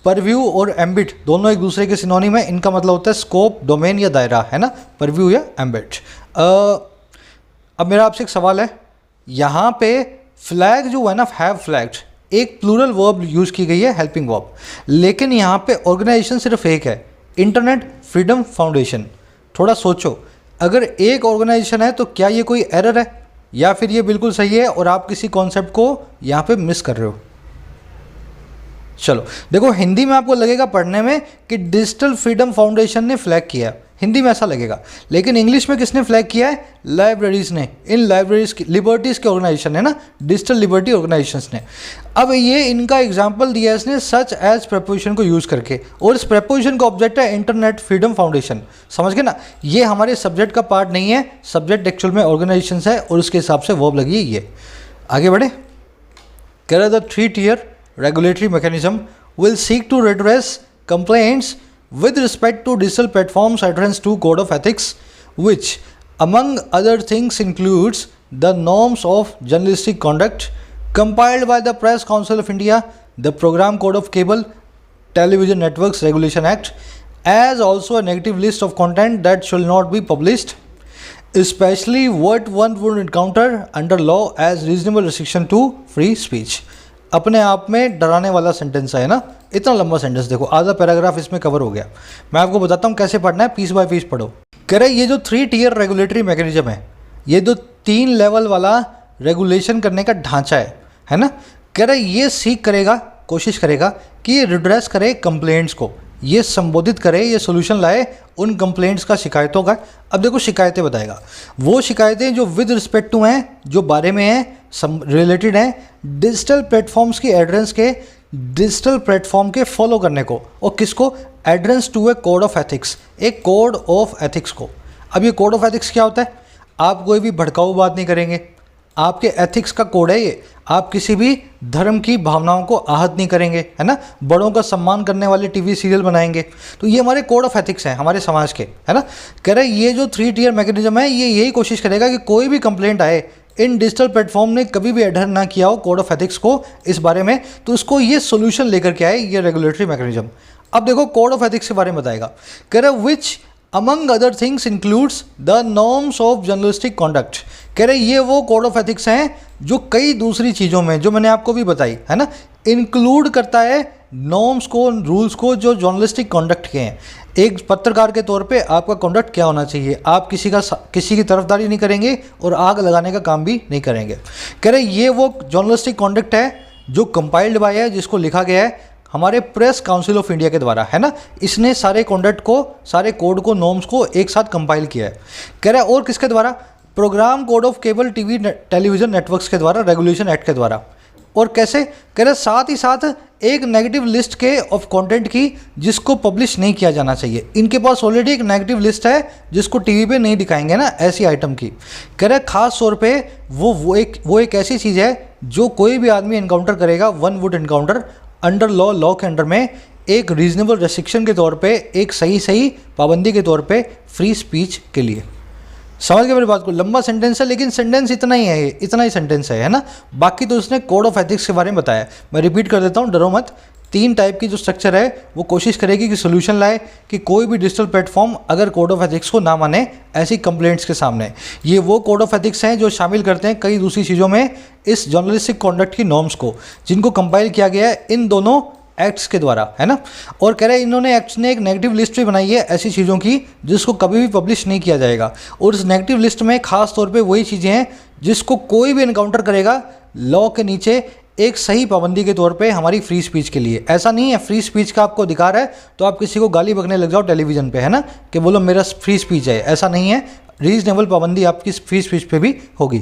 परव्यू और एम्बिट दोनों एक दूसरे के सिनोनिम है। इनका मतलब होता है स्कोप, डोमेन या दायरा, है ना, परव्यू या एम्बिट। अब मेरा आपसे एक सवाल है, यहाँ पे फ्लैग जो है ना, हैव फ्लैग्ड, एक प्लूरल वर्ब यूज़ की गई है, हेल्पिंग वर्ब, लेकिन यहाँ पे ऑर्गेनाइजेशन सिर्फ एक है, इंटरनेट फ्रीडम फाउंडेशन। थोड़ा सोचो, अगर एक ऑर्गेनाइजेशन है तो क्या ये कोई एरर है, या फिर ये बिल्कुल सही है और आप किसी कॉन्सेप्ट को यहाँ पे मिस कर रहे हो? चलो देखो, हिंदी में आपको लगेगा पढ़ने में कि डिजिटल फ्रीडम फाउंडेशन ने फ्लैग किया, हिंदी में ऐसा लगेगा, लेकिन इंग्लिश में किसने फ्लैग किया है? लाइब्रेरीज ने। इन लाइब्रेरीज की, लिबर्टीज़ के ऑर्गेनाइजेशन है ना, डिजिटल लिबर्टी ऑर्गेनाइजेशंस ने। अब ये इनका एग्जांपल दिया है इसने सच एज प्रपोजिशन को यूज़ करके, और इस प्रपोजिशन का ऑब्जेक्ट है इंटरनेट फ्रीडम फाउंडेशन। समझ गए ना। ये हमारे सब्जेक्ट का पार्ट नहीं है, सब्जेक्ट एक्चुअल में ऑर्गेनाइजेशन है और उसके हिसाब से वर्ब लगी है ये। आगे बढ़े। कह रहा the 3-tier regulatory mechanism will seek to redress complaints with respect to digital platforms adherence to code of ethics, which among other things includes the norms of journalistic conduct compiled by the Press Council of India, the Program Code of Cable Television Networks Regulation Act, as also a negative list of content that shall not be published, especially what one would encounter under law as reasonable restriction to free speech। अपने आप में डराने वाला sentence है ना, इतना लंबा sentence. देखो आधा पैराग्राफ इसमें कवर हो गया। मैं आपको बताता हूँ कैसे पढ़ना है, पीस बाय पीस पढ़ो। कह रहे ये जो 3-tier रेगुलेटरी मैकेनिज्म है, ये जो 3 लेवल वाला रेगुलेशन करने का ढांचा है ना, कह रहे ये सीख करेगा, कोशिश करेगा कि ये रिड्रेस करे कंप्लेंट्स को, ये संबोधित करे, ये सोल्यूशन लाए उन कंप्लेंट्स का, शिकायतों का। अब देखो शिकायतें बताएगा, वो शिकायतें जो विद रिस्पेक्ट टू हैं, जो बारे में हैं, रिलेटेड हैं डिजिटल प्लेटफॉर्म्स की एड्रेंस के, डिजिटल प्लेटफॉर्म के फॉलो करने को, और किसको, adherence to a code of ethics, एक कोड ऑफ एथिक्स को। अब ये कोड ऑफ एथिक्स क्या होता है? आप कोई भी भड़काऊ बात नहीं करेंगे, आपके एथिक्स का कोड है ये। आप किसी भी धर्म की भावनाओं को आहत नहीं करेंगे, है ना, बड़ों का सम्मान करने वाले टीवी सीरियल बनाएंगे। तो ये हमारे कोड ऑफ एथिक्स हैं हमारे समाज के, है ना। कह रहे ये जो 3 टियर मैकेनिज्म है, ये यही कोशिश करेगा कि कोई भी कंप्लेंट आए, इन डिजिटल प्लेटफॉर्म ने कभी भी एडहर ना किया हो कोड ऑफ एथिक्स को इस बारे में, तो उसको ये सोल्यूशन लेकर के आए, ये रेगुलेटरी मैकेनिज्म। अब देखो कोड ऑफ एथिक्स के बारे में बताएगा, कह रहे which among other things includes the norms of journalistic conduct. कह रहे ये वो कोड ऑफ एथिक्स हैं जो कई दूसरी चीज़ों में, जो मैंने आपको भी बताई, है ना, इंक्लूड करता है नॉर्म्स को, रूल्स को, जो जर्नलिस्टिक कॉन्डक्ट के हैं। एक पत्रकार के तौर पे आपका कॉन्डक्ट क्या होना चाहिए, आप किसी की तरफदारी नहीं करेंगे और आग लगाने का काम भी नहीं करेंगे। कह रहे ये वो जर्नलिस्टिक कॉन्डक्ट है जो कंपाइल्ड बाय है, जिसको लिखा गया है हमारे प्रेस काउंसिल ऑफ इंडिया के द्वारा, है ना। इसने सारे कॉन्डक्ट को, सारे कोड को, नॉर्म्स को एक साथ कंपाइल किया है। कह रहा है और किसके द्वारा, program code of cable TV television networks के द्वारा, रेगुलेशन एक्ट के द्वारा। और कैसे, कह रहे साथ ही साथ एक नेगेटिव लिस्ट के ऑफ कंटेंट की जिसको पब्लिश नहीं किया जाना चाहिए। इनके पास ऑलरेडी एक नेगेटिव लिस्ट है जिसको टीवी पे नहीं दिखाएंगे ना, ऐसी आइटम की। कह रहे खास तौर पे वो एक ऐसी चीज़ है जो कोई भी आदमी इनकाउंटर करेगा, one would encounter under law के अंडर में, एक रीजनेबल रेस्ट्रिक्शन के तौर पे, एक सही पाबंदी के तौर पे फ्री स्पीच के लिए। समझ गए मेरी बात को? लंबा सेंटेंस है लेकिन सेंटेंस इतना ही है, इतना ही सेंटेंस है ना। बाकी तो उसने कोड ऑफ एथिक्स के बारे में बताया। मैं रिपीट कर देता हूँ, डरो मत। 3 टाइप की जो स्ट्रक्चर है वो कोशिश करेगी कि सोल्यूशन लाए कि कोई भी डिजिटल प्लेटफॉर्म अगर कोड ऑफ एथिक्स को ना माने ऐसी कंप्लेंट्स के सामने। ये वो कोड ऑफ एथिक्स हैं जो शामिल करते हैं कई दूसरी चीज़ों में इस जर्नलिस्टिक कॉन्डक्ट की नॉर्म्स को, जिनको कंपाइल किया गया है इन दोनों एक्ट्स के द्वारा, है ना। और कह रहे हैं इन्होंने एक्ट्स ने एक नेगेटिव लिस्ट भी बनाई है ऐसी चीज़ों की जिसको कभी भी पब्लिश नहीं किया जाएगा। और इस नेगेटिव लिस्ट में खास तौर पे वही चीज़ें हैं जिसको कोई भी इनकाउंटर करेगा लॉ के नीचे एक सही पाबंदी के तौर पे हमारी फ्री स्पीच के लिए। ऐसा नहीं है फ्री स्पीच का आपको अधिकार है तो आप किसी को गाली बकने लग जाओ टेलीविज़न पे, है ना, कि बोलो मेरा फ्री स्पीच है, ऐसा नहीं है। रीजनेबल पाबंदी आपकी फ्री स्पीच पे भी होगी।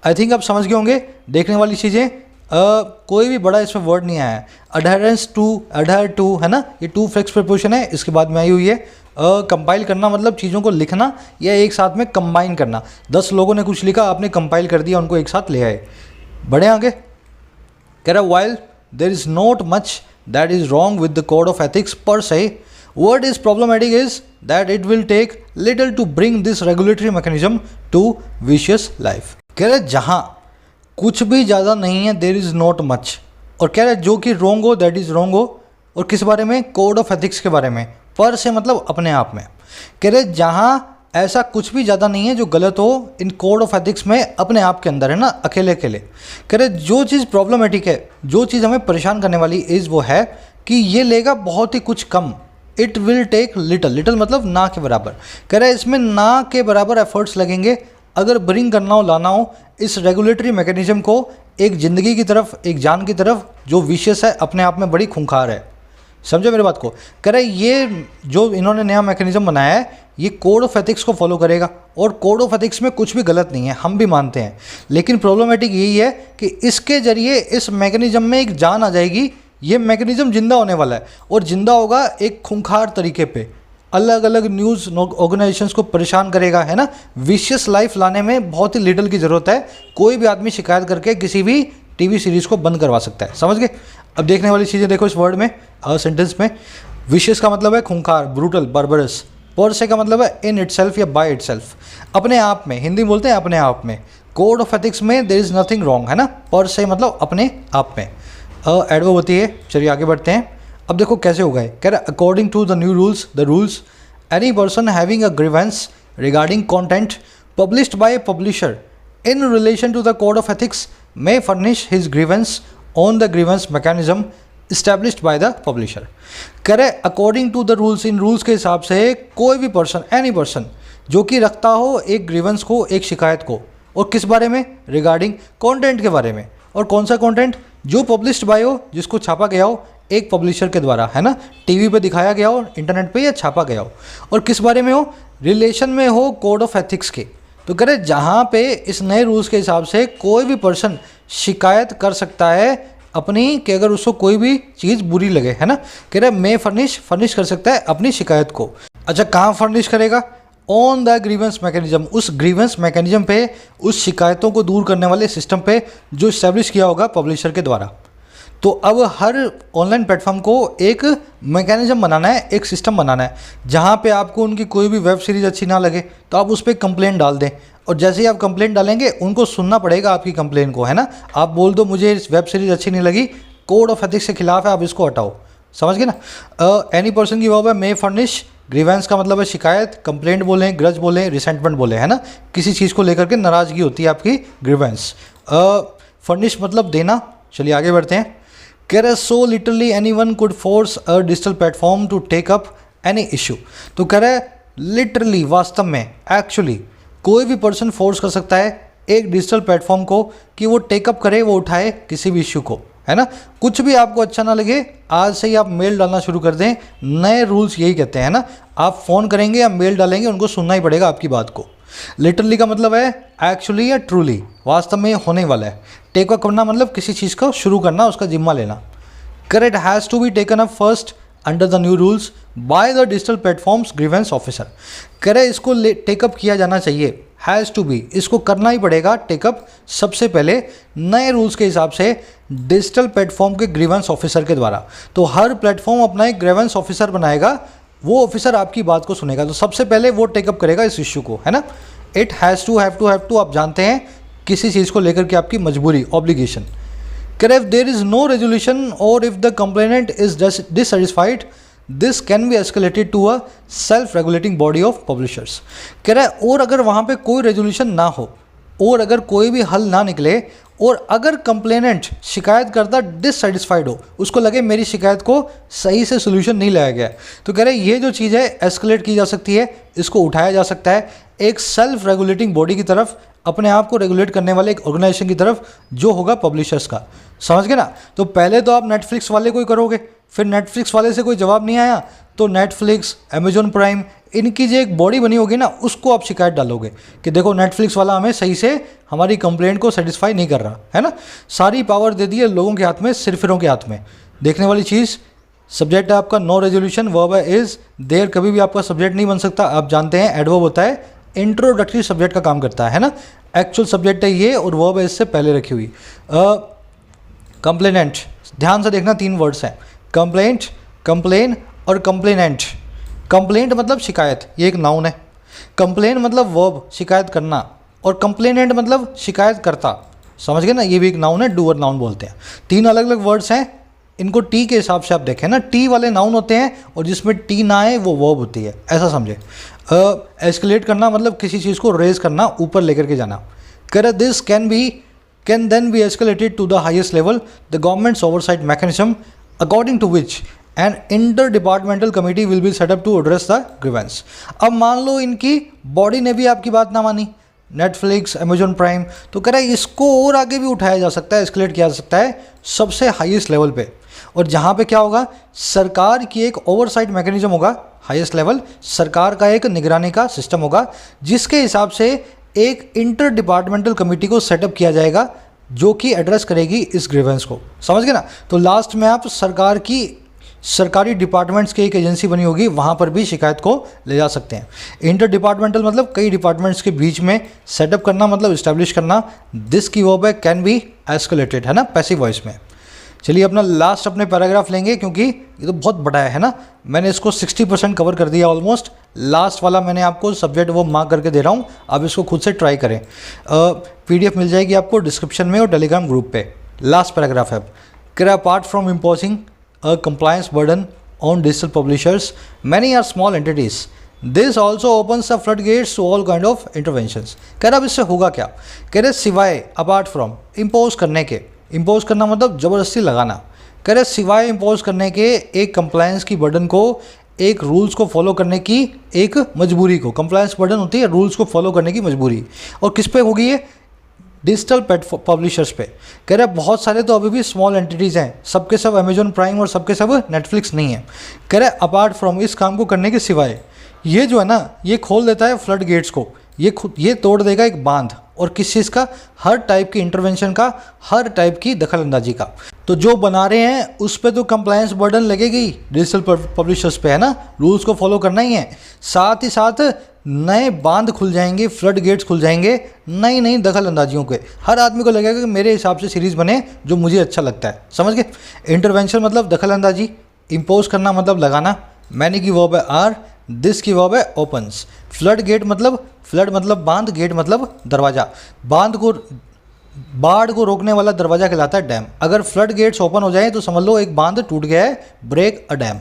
आई थिंक आप समझ गए होंगे। देखने वाली चीज़ें, कोई भी बड़ा इसमें वर्ड नहीं आया है। अडहेरेंस टू, अडहेर टू, है ना, ये टू फिक्स प्रीपोजिशन है, इसके बाद में आई हुई है। कंपाइल करना मतलब चीज़ों को लिखना या एक साथ में कंबाइन करना। 10 लोगों ने कुछ लिखा, आपने कंपाइल कर दिया, उनको एक साथ ले आए। बढ़े आगे, कह रहा while there is not much that is wrong with the code of ethics पर से, what is problematic is that it will take little to bring this regulatory mechanism to vicious life। कह रहे जहाँ कुछ भी ज़्यादा नहीं है, देर इज़ नॉट मच, और कह रहे जो कि रॉन्ग हो दैट इज़ रॉन्ग हो। और किस बारे में, कोड ऑफ एथिक्स के बारे में। पर से मतलब अपने आप में। कह रहे जहाँ ऐसा कुछ भी ज़्यादा नहीं है जो गलत हो इन कोड ऑफ एथिक्स में अपने आप के अंदर, है ना, अकेले अकेले। कह रहे जो चीज़ प्रॉब्लमेटिक है, जो चीज़ हमें परेशान करने वाली इज़ वो है कि ये लेगा बहुत ही कुछ कम। It will take little, little मतलब ना के बराबर। कह रहे इसमें ना के बराबर एफर्ट्स लगेंगे अगर ब्रिंग करना हो, लाना हो इस रेगुलेटरी मैकेनिज्म को एक ज़िंदगी की तरफ, एक जान की तरफ जो विशेष है, अपने आप में बड़ी खूंखार है। समझे मेरी बात को? कह रहे ये जो इन्होंने नया मैकेनिज्म बनाया है ये कोड ऑफ एथिक्स को फॉलो करेगा, और कोड ऑफ एथिक्स में कुछ भी गलत नहीं है, हम भी मानते हैं। लेकिन प्रॉब्लमेटिक यही है कि इसके ज़रिए इस मैकेनिज्म में एक जान आ जाएगी। ये मैकेनिज्म जिंदा होने वाला है, और जिंदा होगा एक खूंखार तरीके पे, अलग अलग न्यूज़ ऑर्गेनाइजेशंस को परेशान करेगा, है ना। विशियस लाइफ लाने में बहुत ही लिटल की ज़रूरत है। कोई भी आदमी शिकायत करके किसी भी टीवी सीरीज़ को बंद करवा सकता है। समझ गए? अब देखने वाली चीज़ें देखो इस वर्ड में, सेंटेंस में। विशियस का मतलब है खूंखार, ब्रूटल, बार्बरस। पर से का मतलब है इन इटसेल्फ या बाय इटसेल्फ, अपने आप में। हिंदी में बोलते हैं अपने आप में। कोड ऑफ एथिक्स में देयर इज़ नथिंग रॉन्ग, है ना। पर से मतलब अपने आप में। एडवर्ब होती है। चलिए आगे बढ़ते हैं। अब देखो कैसे हो गए। कह रहा according to the new rules, the rules any person having a grievance regarding content published by a publisher in relation to the code of ethics may furnish his grievance on the grievance mechanism established by the publisher। करे according to the rules, इन rules के हिसाब से कोई भी person, any person जो कि रखता हो एक ग्रीवेंस को, एक शिकायत को, और किस बारे में, रिगार्डिंग कंटेंट के बारे में। और कौन सा कंटेंट, जो पब्लिश्ड बाय हो, जिसको छापा गया हो एक पब्लिशर के द्वारा, है ना, टीवी पे दिखाया गया हो, इंटरनेट पे या छापा गया हो, और किस बारे में हो, रिलेशन में हो कोड ऑफ एथिक्स के। तो कह रहे जहाँ पे इस नए रूल्स के हिसाब से कोई भी पर्सन शिकायत कर सकता है अपनी, कि अगर उसको कोई भी चीज़ बुरी लगे, है ना, कह रहे मे फर्निश कर सकता है अपनी शिकायत को। अच्छा, कहाँ फर्निश करेगा? ऑन द ग्रीवेंस मैकेनिज्म, उस ग्रीवेंस मैकेनिज्म पे, उस शिकायतों को दूर करने वाले सिस्टम पे जो इस्टेब्लिश किया होगा पब्लिशर के द्वारा। तो अब हर ऑनलाइन प्लेटफॉर्म को एक मैकेनिज्म बनाना है, एक सिस्टम बनाना है, जहाँ पे आपको उनकी कोई भी वेब सीरीज़ अच्छी ना लगे तो आप उस पर कंप्लेंट डाल दें, और जैसे ही आप कंप्लेंट डालेंगे उनको सुनना पड़ेगा आपकी कंप्लेंट को, है ना। आप बोल दो मुझे इस वेब सीरीज़ अच्छी नहीं लगी, कोड ऑफ एथिक्स के खिलाफ है, आप इसको हटाओ, समझ गए ना। एनी पर्सन की वर्ब है मे फर्निश, ग्रीवेंस का मतलब है शिकायत, कंप्लेंट बोलें, ग्रज बोलें, रिसेंटमेंट बोलें, है ना, किसी चीज़ को लेकर के नाराज़गी होती है आपकी, ग्रीवेंस। फर्निश मतलब देना। चलिए आगे बढ़ते हैं। कह रहे so literally anyone could force a digital platform to take up any issue. तो कह रहे लिटरली, वास्तव में, एक्चुअली कोई भी पर्सन फोर्स कर सकता है एक डिजिटल प्लेटफॉर्म को कि वो टेकअप करे, वो उठाए किसी भी इश्यू को, है ना। कुछ भी आपको अच्छा ना लगे, आज से ही आप मेल डालना शुरू कर दें। नए रूल्स यही कहते हैं ना, आप फ़ोन करेंगे या मेल डालेंगे, उनको सुनना ही पड़ेगा आपकी बात को। लिटरली का मतलब है एक्चुअली या ट्रूली, वास्तव में होने वाला है। टेक अप करना मतलब किसी चीज़ को शुरू करना, उसका जिम्मा लेना। Correct has to be taken up first under the new rules by the digital platforms grievance officer. करे इसको टेकअप किया जाना चाहिए, हैज़ टू बी, इसको करना ही पड़ेगा टेकअप सबसे पहले नए रूल्स के हिसाब से डिजिटल प्लेटफॉर्म के ग्रीवेंस ऑफिसर के द्वारा। तो हर प्लेटफॉर्म अपना एक ग्रीवेंस ऑफिसर बनाएगा, वो ऑफिसर आपकी बात को सुनेगा, तो सबसे पहले वो टेकअप करेगा इस इश्यू को, है ना। It has to, have to, आप जानते हैं किसी चीज़ को लेकर के आपकी मजबूरी, obligation. If there is no resolution और if the complainant is dissatisfied this can be escalated to a self regulating body of publishers. कह रहा है और अगर वहाँ पे कोई रेजोल्यूशन ना हो और अगर कोई भी हल ना निकले और अगर कंप्लेनेंट शिकायत करता डिससेटिस्फाइड हो, उसको लगे मेरी शिकायत को सही से सोल्यूशन नहीं लाया गया, तो कह रहे ये जो चीज़ है एस्केलेट की जा सकती है, इसको उठाया जा सकता है एक सेल्फ रेगुलेटिंग बॉडी की तरफ, अपने आप को रेगुलेट करने वाले एक ऑर्गेनाइजेशन की तरफ, जो होगा पब्लिशर्स का। समझ गए ना। तो पहले तो आप नेटफ्लिक्स वाले को ही करोगे, फिर नेटफ्लिक्स वाले से कोई जवाब नहीं आया तो नेटफ्लिक्स, अमेजॉन प्राइम, इनकी जो एक बॉडी बनी होगी ना, उसको आप शिकायत डालोगे कि देखो नेटफ्लिक्स वाला हमें सही से हमारी कंप्लेंट को सेटिस्फाई नहीं कर रहा, है ना। सारी पावर दे दी है लोगों के हाथ में, सिरफिरों के हाथ में। देखने वाली चीज़, सब्जेक्ट है आपका नो रेजोल्यूशन, वर्ब है इज देयर, कभी भी आपका सब्जेक्ट नहीं बन सकता। आप जानते हैं एडवर्ब होता है इंट्रोडक्टरी सब्जेक्ट का काम करता है ना। एक्चुअल सब्जेक्ट है ये और वर्ब है इससे पहले रखी हुई। कंप्लेनेंट, ध्यान से देखना, 3 वर्ड्स हैं, कंप्लेंट, कंप्लेन और कंप्लेनेंट। कंप्लेंट मतलब शिकायत, ये एक नाउन है। कंप्लेन मतलब वर्ब, शिकायत करना, और कंप्लेनेंट मतलब शिकायत करता। समझ गए ना, ये भी एक नाउन है, डूअर नाउन बोलते हैं। 3 अलग अलग वर्ड्स हैं, इनको टी के हिसाब से आप देखें ना, टी वाले नाउन होते हैं और जिसमें टी ना आए वो वर्ब होती है, ऐसा समझे। एस्केलेट करना मतलब किसी चीज़ को रेज करना, ऊपर लेकर के जाना। कर this can then be escalated to the highest level the government's oversight mechanism according to which an inter departmental committee will be set up to address the grievance. अब मान लो इनकी बॉडी ने भी आपकी बात ना मानी, नेटफ्लिक्स, अमेजॉन प्राइम, तो कह रहा है इसको और आगे भी उठाया जा सकता है, एस्केलेट किया जा सकता है सबसे हाईएस्ट लेवल पे। और जहाँ पे क्या होगा, सरकार की एक ओवरसाइट मैकेनिज्म होगा, हाईएस्ट लेवल, सरकार का एक निगरानी का सिस्टम होगा, जिसके हिसाब से एक इंटर डिपार्टमेंटल कमेटी को सेटअप किया जाएगा जो कि एड्रेस करेगी इस ग्रीवेंस को। समझ गए ना। तो लास्ट में आप सरकारी डिपार्टमेंट्स की एक एजेंसी बनी होगी, वहाँ पर भी शिकायत को ले जा सकते हैं। इंटर डिपार्टमेंटल मतलब कई डिपार्टमेंट्स के बीच में सेटअप करना, मतलब इस्टेब्लिश करना। दिस की वर्ब है कैन बी एस्केलेटेड, है ना, पैसिव वॉइस में। चलिए अपना लास्ट अपने पैराग्राफ लेंगे, क्योंकि ये तो बहुत बड़ा है ना। मैंने इसको 60% कवर कर दिया ऑलमोस्ट। लास्ट वाला मैंने आपको सब्जेक्ट वो मार्क करके दे रहा हूँ, आप इसको खुद से ट्राई करें। PDF मिल जाएगी आपको डिस्क्रिप्शन में और टेलीग्राम ग्रुप पे। लास्ट पैराग्राफ है, कि apart from imposing a compliance burden on digital publishers, many are small entities. This also opens the floodgates to all kind of interventions. कह रहा अब इससे होगा क्या, कह रहे सिवाय, अपार्ट फ्रॉम, इम्पोज करने के, इम्पोज करना मतलब ज़बरदस्ती लगाना, कह रहे सिवाय इम्पोज करने के एक कंप्लायंस की बर्डन को, एक रूल्स को फॉलो करने की एक मजबूरी को, कंप्लायंस बर्डन होती है रूल्स को फॉलो करने की मजबूरी, और किस पे होगी ये, डिजिटल पब्लिशर्स पे। कह रहे बहुत सारे तो अभी भी स्मॉल एंटिटीज़ हैं, सबके सब अमेजॉन प्राइम और सबके सब नेटफ्लिक्स नहीं है। कह रहे अपार्ट फ्रॉम इस काम को करने के सिवाय ये जो है ना, ये खोल देता है फ्लड गेट्स को, ये तोड़ देगा एक बांध, और किस चीज़ का, हर टाइप की इंटरवेंशन का, हर टाइप की दखल अंदाजी का। तो जो बना रहे हैं उस पर तो कंप्लायंस बर्डन लगेगी डिजिटल पब्लिशर्स पे, है ना, रूल्स को फॉलो करना ही है। साथ ही साथ नए बांध खुल जाएंगे, फ्लड गेट्स खुल जाएंगे नई नई दखल अंदाजियों के। हर आदमी को लगेगा कि मेरे हिसाब से सीरीज़ बने जो मुझे अच्छा लगता है, समझ गए। इंटरवेंशन मतलब दखल अंदाजी, इम्पोज करना मतलब लगाना, मैनी की वर्ब है आर, दिस की वर्ब है ओपन्स। फ्लड गेट मतलब, फ्लड मतलब बांध, गेट मतलब दरवाज़ा, बाढ़ को रोकने वाला दरवाज़ा कहलाता है डैम। अगर फ्लड गेट्स ओपन हो जाए तो समझ लो एक बांध टूट गया है, ब्रेक अ डैम।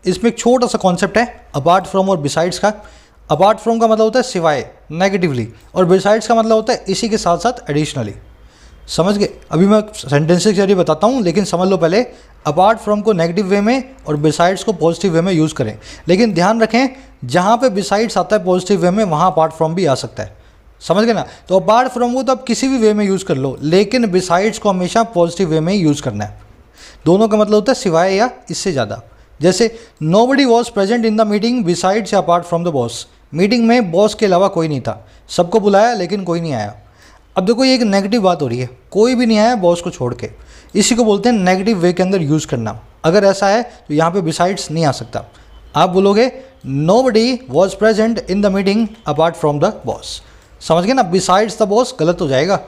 इसमें एक छोटा सा कॉन्सेप्ट है अपार्ट फ्रॉम और बिसाइड्स का। अपार्ट फ्रॉम का मतलब होता है सिवाय, नेगेटिवली, और बिसाइड्स का मतलब होता है इसी के साथ साथ एडिशनली। समझ गए। अभी मैं सेंटेंसेस के जरिए बताता हूँ, लेकिन समझ लो पहले, अपार्ट फ्रॉम को नेगेटिव वे में और बिसाइड्स को पॉजिटिव वे में यूज़ करें। लेकिन ध्यान रखें, जहाँ पे बिसाइड्स आता है पॉजिटिव वे में, वहाँ अपार्ट फ्रॉम भी आ सकता है, समझ गए ना। तो अपार्ट फ्रॉम को तो आप किसी भी वे में यूज़ कर लो, लेकिन बिसाइड्स को हमेशा पॉजिटिव वे में ही यूज़ करना है। दोनों का मतलब होता है सिवाय या इससे ज़्यादा। जैसे nobody was present in the meeting besides या apart from the boss. Meeting में बॉस के अलावा कोई नहीं था, सबको बुलाया लेकिन कोई नहीं आया। अब देखो ये एक नेगेटिव बात हो रही है, कोई भी नहीं आया बॉस को छोड़ के, इसी को बोलते हैं नेगेटिव वे के अंदर यूज़ करना। अगर ऐसा है तो यहाँ पे बिसाइड्स नहीं आ सकता। आप बोलोगे nobody was present in the meeting apart from the boss, समझ गए ना। बिसाइड्स द बॉस गलत हो जाएगा।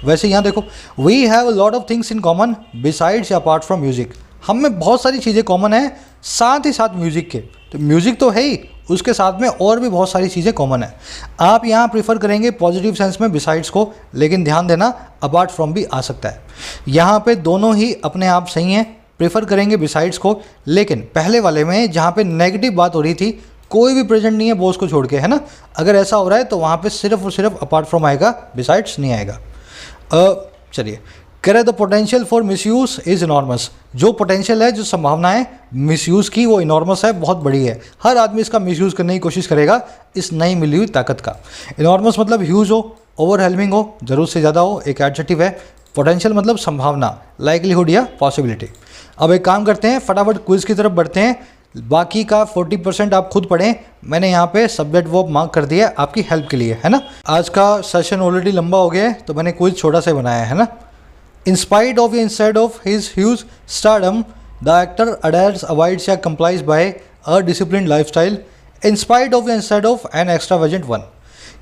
वैसे यहाँ देखो, we have a lot of things in common besides या अपार्ट फ्रॉम म्यूजिक। हम में बहुत सारी चीज़ें कॉमन है साथ ही साथ म्यूज़िक के। तो म्यूज़िक तो है ही, उसके साथ में और भी बहुत सारी चीज़ें कॉमन है। आप यहाँ प्रीफर करेंगे पॉजिटिव सेंस में बिसाइड्स को, लेकिन ध्यान देना अपार्ट फ्रॉम भी आ सकता है। यहाँ पे दोनों ही अपने आप सही हैं, प्रेफर करेंगे बिसाइड्स को। लेकिन पहले वाले में जहाँ पे नेगेटिव बात हो रही थी, कोई भी प्रेजेंट नहीं है बॉस को छोड़ के, है ना, अगर ऐसा हो रहा है तो वहाँ पे सिर्फ और सिर्फ अपार्ट फ्रॉम आएगा, बिसाइड्स नहीं आएगा। चलिए, कह रहे the potential for misuse is enormous. जो पोटेंशियल है, जो संभावना है मिसयूज़ की, वो इनॉर्मस है, बहुत बड़ी है। हर आदमी इसका मिसयूज़ करने की कोशिश करेगा इस नई मिली हुई ताकत का। इनॉर्मस मतलब ह्यूज हो, ओवरवेलमिंग हो, ज़रूरत से ज़्यादा हो, एक एडजेक्टिव है। पोटेंशियल मतलब संभावना, लाइकलीहुड या पॉसिबिलिटी। अब एक काम करते हैं, फटाफट क्विज़ की तरफ बढ़ते हैं। बाकी का 40% आप खुद पढ़ें, मैंने यहाँ पे सब्जेक्ट वर्ब मार्क कर दिया आपकी हेल्प के लिए, है ना। आज का सेशन ऑलरेडी लंबा हो गया है, तो मैंने क्विज़ छोटा सा बनाया है ना। In spite of या instead of his huge stardom, the actor adheres, avoids या complies by a disciplined lifestyle. In spite of या instead of an extravagant one.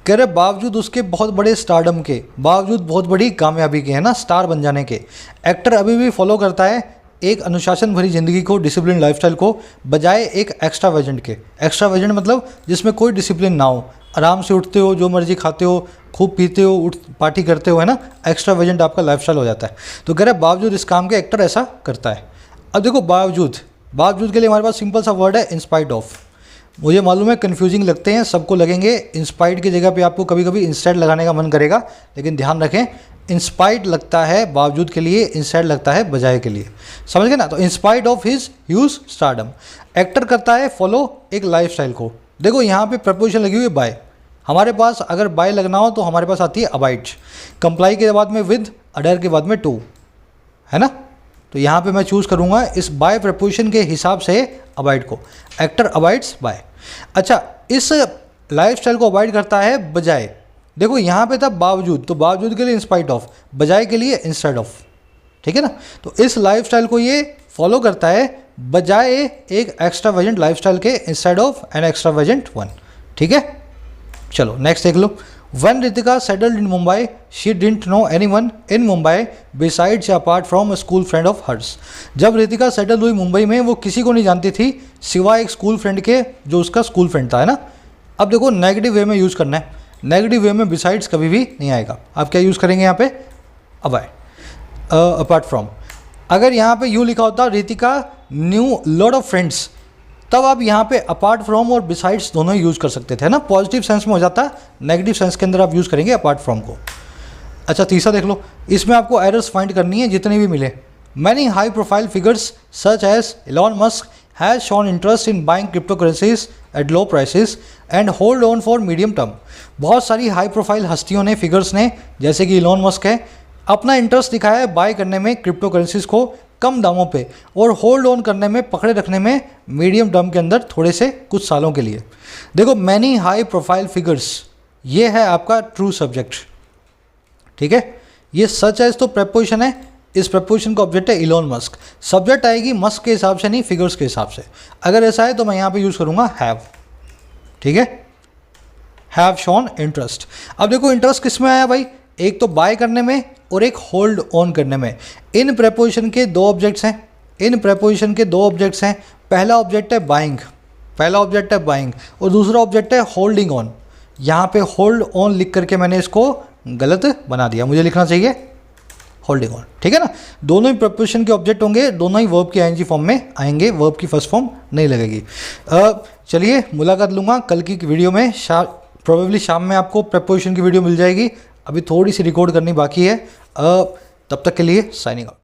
कह रहे बावजूद उसके बहुत बड़े स्टारडम के, बावजूद बहुत बड़ी कामयाबी के, है ना, स्टार बन जाने के, एक्टर अभी भी फॉलो करता है एक अनुशासन भरी ज़िंदगी को, डिसिप्लिन लाइफस्टाइल को, बजाय एक एक्स्ट्रावेजेंट के। एक्स्ट्रावेजेंट मतलब जिसमें कोई डिसिप्लिन ना हो, आराम से उठते हो, जो मर्जी खाते हो, खूब पीते हो, पार्टी करते हो, है ना, एक्स्ट्रावेजेंट आपका लाइफस्टाइल हो जाता है। तो कह रहे बावजूद इस काम के एक्टर ऐसा करता है। अब देखो बावजूद, बावजूद के लिए हमारे पास सिंपल सा वर्ड है इंस्पाइट ऑफ। मुझे मालूम है कन्फ्यूजिंग लगते हैं, सबको लगेंगे। इंस्पाइट की जगह पे आपको कभी कभी इंस्टेड लगाने का मन करेगा, लेकिन ध्यान रखें इंस्पाइट लगता है बावजूद के लिए, इंस्टेड लगता है बजाय के लिए, समझ गए ना। तो in spite of his huge stardom, actor करता है फॉलो एक लाइफस्टाइल को। देखो यहाँ पे प्रपोजिशन लगी हुई है बाय। हमारे पास अगर बाय लगना हो तो हमारे पास आती है अबाइड, कंप्लाई के बाद में विद, अडेयर के बाद में टू, है ना। तो यहाँ पे मैं चूज़ करूँगा इस बाय प्रपोजिशन के हिसाब से अबाइड को। Actor abides by. अच्छा, इस लाइफस्टाइल को अबाइड करता है बजाय। देखो यहाँ पे था बावजूद, तो बावजूद के लिए इंस्पाइट ऑफ, बजाय के लिए इंस्टेड ऑफ, ठीक है ना। तो इस लाइफस्टाइल को ये फॉलो करता है बजाय एक एक्स्ट्रावेजेंट लाइफस्टाइल के, instead of an extravagant one, ठीक है। चलो नेक्स्ट देख लो। When Ritika settled in Mumbai, she didn't know anyone in Mumbai besides apart from a school friend of hers. जब रितिका सेटल हुई मुंबई में, वो किसी को नहीं जानती थी सिवाय एक स्कूल फ्रेंड के, जो उसका स्कूल फ्रेंड था, है ना। अब देखो नेगेटिव वे में यूज़ करना है, नेगेटिव वे में बिसाइड्स कभी भी नहीं आएगा। आप क्या यूज़ करेंगे यहाँ पे, अबाय, अपार्ट फ्रॉम। अगर यहाँ पे यूँ लिखा होता Ritika new lot of friends, तब आप यहाँ पे अपार्ट फ्रॉम और बिसाइड्स दोनों ही यूज़ कर सकते थे ना, पॉजिटिव सेंस में हो जाता, नेगेटिव सेंस के अंदर आप यूज़ करेंगे अपार्ट फ्रॉम को। अच्छा तीसरा देख लो, इसमें आपको एरर्स फाइंड करनी है जितने भी मिले। Many high profile figures such as Elon Musk has shown interest in buying crypto currencies at low prices and hold on for medium term. बहुत सारी हाई प्रोफाइल हस्तियों ने, फिगर्स ने, जैसे कि इलॉन मस्क है, अपना इंटरेस्ट दिखाया है बाय करने में क्रिप्टो करेंसीज को कम दामों पे और होल्ड ऑन करने में, पकड़े रखने में मीडियम टर्म के अंदर थोड़े से कुछ सालों के लिए। देखो, मैनी हाई प्रोफाइल फिगर्स, ये है आपका ट्रू सब्जेक्ट। ठीक है, ये सच है तो प्रेपोजिशन है, इस प्रेपोजिशन का ऑब्जेक्ट है इलॉन मस्क। सब्जेक्ट आएगी मस्क के हिसाब से नहीं, फिगर्स के हिसाब से। अगर ऐसा है तो मैं यहाँ पे यूज़ करूँगा हैव। ठीक है, हैव शोन इंटरेस्ट। अब देखो इंटरेस्ट किस में आया भाई, एक तो बाय करने में और एक होल्ड ऑन करने में। इन प्रेपोजिशन के दो ऑब्जेक्ट्स हैं, इन प्रेपोजिशन के दो ऑब्जेक्ट्स हैं। पहला ऑब्जेक्ट है बाइंग, पहला ऑब्जेक्ट है बाइंग और दूसरा ऑब्जेक्ट है होल्डिंग ऑन। यहाँ पे होल्ड ऑन लिख करके मैंने इसको गलत बना दिया, मुझे लिखना चाहिए होल्डिंग ऑन। ठीक है ना, दोनों ही प्रेपोजिशन के ऑब्जेक्ट होंगे, दोनों ही वर्ब के आईएनजी फॉर्म में आएंगे, वर्ब की फर्स्ट फॉर्म नहीं लगेगी। चलिए मुलाकात लूँगा कल की वीडियो में, प्रोबेबली शाम में आपको प्रेपोजिशन की वीडियो मिल जाएगी। अभी थोड़ी सी रिकॉर्ड करनी बाकी है। तब तक के लिए साइनिंग आउट।